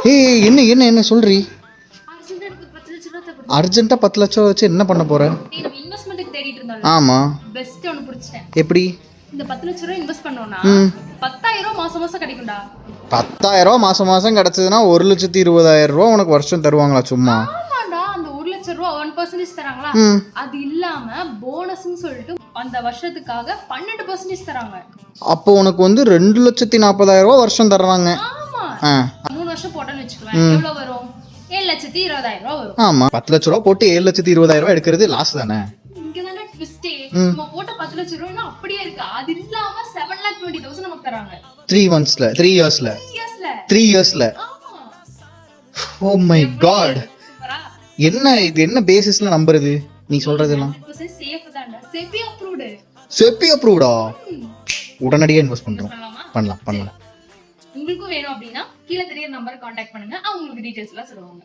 ஏய் என்ன என்ன என்ன சொல்றீ? அர்ஜென்ட்டா 10 லட்சம் வச்சு என்ன பண்ண போற? இன்வெஸ்ட்மென்ட்க்கு தேடிட்டு இருந்தோம். ஆமா. பெஸ்ட் ஒன்னு புடிச்சிட்டேன். எப்படி? இந்த 10 லட்சம் ரூபாய் இன்வெஸ்ட் பண்ணோம்னா 10,000 ரூபாய் மாசம் மாசம் கிடைக்கும்டா. 10,000 ரூபாய் மாசம் மாசம் கிடைச்சதுன்னா 1,20,000 ரூபாய் உனக்கு வருஷம் தருவாங்களா சும்மா? ஆமாடா, அந்த 1 லட்சம் ரூபாய் 1% தராங்களா? அது இல்லாம போனஸ்னு சொல்லிட்டு அந்த வருஷத்துக்காக 12% தராங்க. அப்போ உனக்கு வந்து 2,40,000 ரூபாய் வருஷம் தர்றாங்க. ஆமா. 3 வருஷம் போட்டேன்னு வெச்சுக்குவேன். எவ்வளவு வரும்? 7,20,000 ரூபாய் வரும். ஆமா, 10 லட்சம் ரூபாய் போட்டு 7,20,000 ரூபாய் எடுக்கிறது லாஸ் தானே? இங்க தானே ட்விஸ்டே. நம்ம போட்ட 10 லட்சம் ரூபாய் அப்படியே இருக்கு. அது இல்லாம 7,20,000 நமக்கு தராங்க. 3 இயர்ஸ்ல. ஆமா. Oh my God. என்ன இது, என்ன பேசிஸ்ல நம்புறது நீ சொல்றதெல்லாம்? 100% சேஃப் தான்டா. செபி அப்ரூவ்டா. உடனடியா இன்வெஸ்ட் பண்றோம். பண்ணலாம். உங்களுக்கும் வேணும் அப்படின்னா கீழே தெரியற நம்பரை கான்டாக்ட் பண்ணுங்க. அவங்க உங்களுக்கு டீடைல்ஸ் எல்லாம் சொல்லுவாங்க.